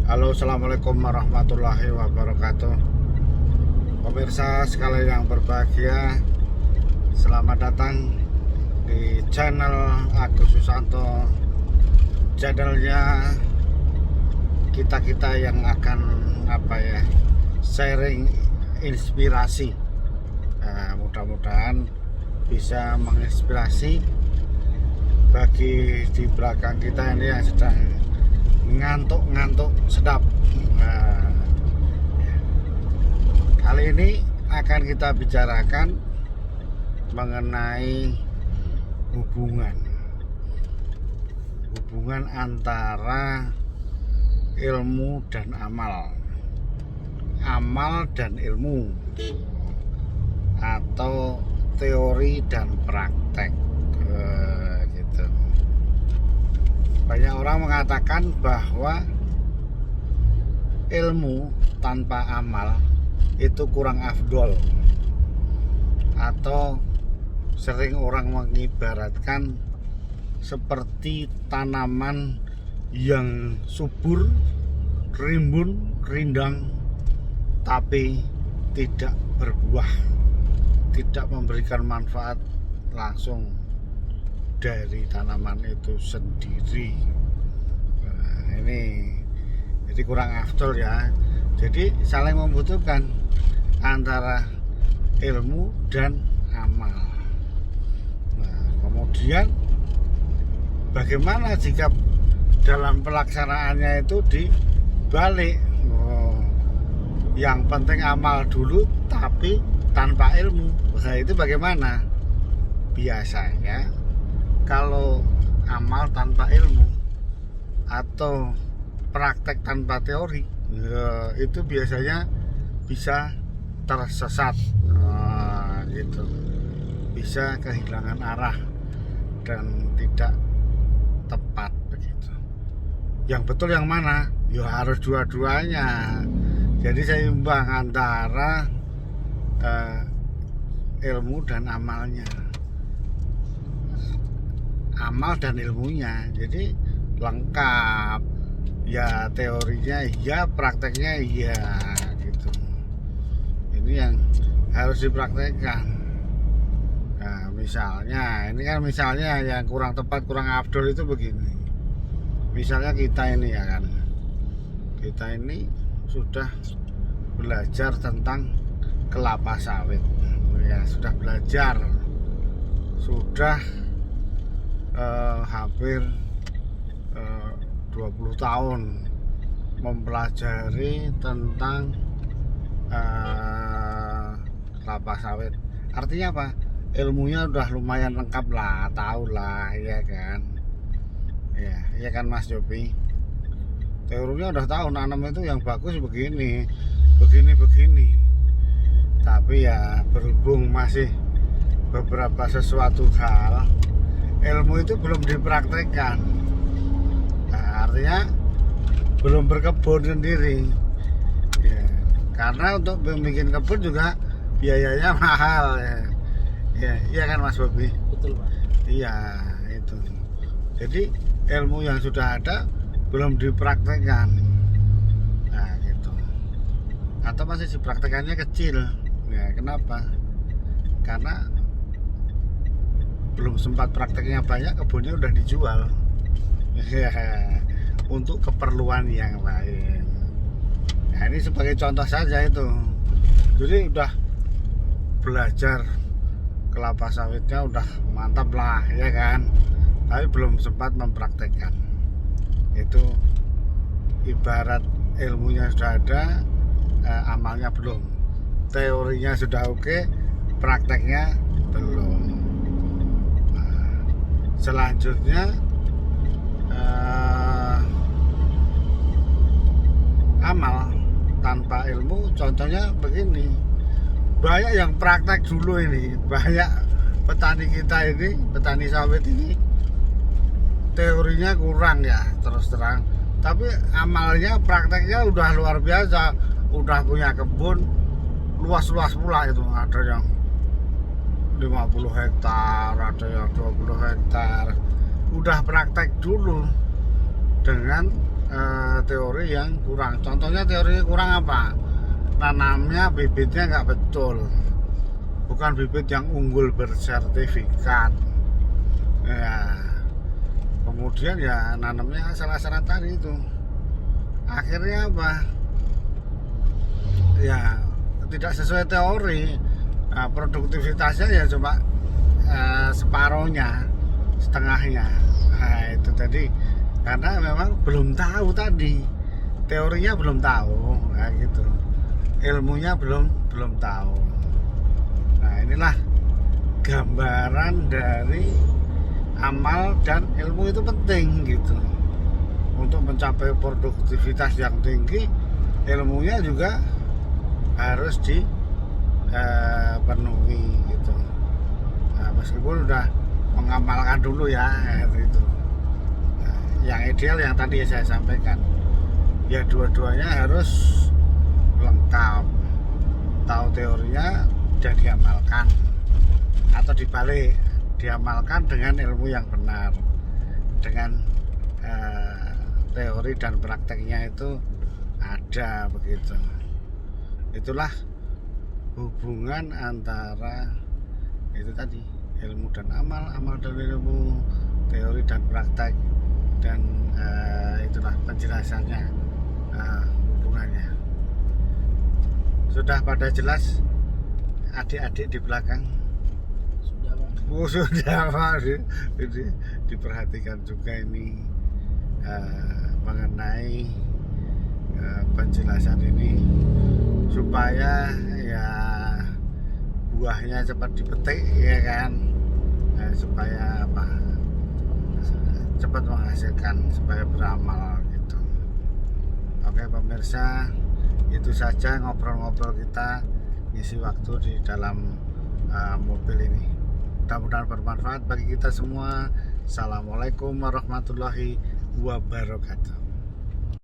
Halo, assalamualaikum warahmatullahi wabarakatuh. Pemirsa sekalian yang berbahagia, selamat datang di channel Agus Susanto. Channelnya kita yang akan sharing inspirasi. Nah, mudah-mudahan bisa menginspirasi bagi di belakang kita ini yang sedang ngantuk sedap. Nah, kali ini akan kita bicarakan mengenai hubungan antara ilmu dan amal dan ilmu, atau teori dan praktek. Gitu. Banyak orang mengatakan bahwa ilmu tanpa amal itu kurang afdol, atau sering orang mengibaratkan seperti tanaman yang subur, rimbun, rindang, tapi tidak berbuah, tidak memberikan manfaat langsung dari tanaman itu sendiri. Nah, ini jadi kurang afdol ya. Jadi saling membutuhkan antara ilmu dan amal. Nah, kemudian bagaimana jika dalam pelaksanaannya itu dibalik? Yang penting amal dulu tapi tanpa ilmu. Nah, itu bagaimana? Biasanya kalau amal tanpa ilmu atau praktek tanpa teori, ya, itu biasanya bisa tersesat. Nah, gitu. Bisa kehilangan arah dan tidak tepat begitu. Yang betul yang mana? Ya harus dua-duanya. Jadi seimbang antara ilmu dan amalnya, amal dan ilmunya. Jadi lengkap ya, teorinya iya, prakteknya iya gitu. Ini yang harus dipraktekkan. Nah, misalnya yang kurang tepat, kurang afdol itu begini. Misalnya kita ini ya kan, kita ini sudah belajar tentang kelapa sawit ya, sudah belajar, sudah hampir 20 tahun mempelajari tentang kelapa sawit. Artinya apa? Ilmunya udah lumayan lengkap lah, tahu lah ya kan. Ya kan Mas Jopi. Teorinya udah tahu nanam itu yang bagus begini. Tapi ya berhubung masih beberapa sesuatu hal, ilmu itu belum dipraktekkan. Nah, artinya belum berkebun sendiri ya, karena untuk bikin kebun juga biayanya mahal ya. Iya kan Mas Bobi? Betul Pak. Iya itu. Jadi ilmu yang sudah ada belum dipraktekkan. Nah gitu. Atau masih dipraktekannya kecil ya. Kenapa? Karena belum sempat prakteknya banyak, kebunnya udah dijual ya, untuk keperluan yang lain. Nah ini sebagai contoh saja itu. Jadi udah belajar kelapa sawitnya udah mantap lah ya kan, tapi belum sempat mempraktekkan. Itu ibarat ilmunya sudah ada, amalnya belum. Teorinya sudah oke, prakteknya belum. Selanjutnya amal tanpa ilmu, contohnya begini. Banyak yang praktek dulu ini, banyak petani kita ini, petani sawit ini, teorinya kurang ya terus terang, tapi amalnya, prakteknya udah luar biasa. Udah punya kebun luas-luas pula itu, ada yang 50 hektar, ada yang 20 hektar. Udah praktek dulu dengan teori yang kurang. Contohnya teori kurang apa? Nanamnya bibitnya nggak betul, bukan bibit yang unggul bersertifikat ya. Kemudian ya nanamnya salah-salah tadi itu, akhirnya apa ya, tidak sesuai teori. Nah, produktivitasnya ya cuma separohnya, setengahnya. Nah, itu tadi karena memang belum tahu tadi, teorinya belum tahu, nah, gitu, ilmunya belum tahu. Nah, inilah gambaran dari amal dan ilmu itu penting gitu. Untuk mencapai produktivitas yang tinggi, ilmunya juga harus dipenuhi gitu. Nah, meskipun udah mengamalkan dulu ya itu. Nah, yang ideal yang tadi saya sampaikan, ya dua-duanya harus lengkap, tahu teorinya dan diamalkan, atau dibalik, diamalkan dengan ilmu yang benar, dengan teori dan prakteknya itu ada begitu. Itulah hubungan antara itu tadi, ilmu dan amal, amal dan ilmu, teori dan praktek, dan itulah penjelasannya, hubungannya. Sudah pada jelas adik-adik di belakang? Sudah, Pak. Oh, sudah, Pak. Jadi diperhatikan juga ini mengenai penjelasan ini, supaya ya buahnya cepat dipetik ya kan, supaya apa, cepat menghasilkan, supaya beramal gitu. Oke pemirsa, itu saja ngobrol-ngobrol kita ngisi waktu di dalam mobil ini. Mudah-mudahan bermanfaat bagi kita semua. Assalamualaikum warahmatullahi wabarakatuh.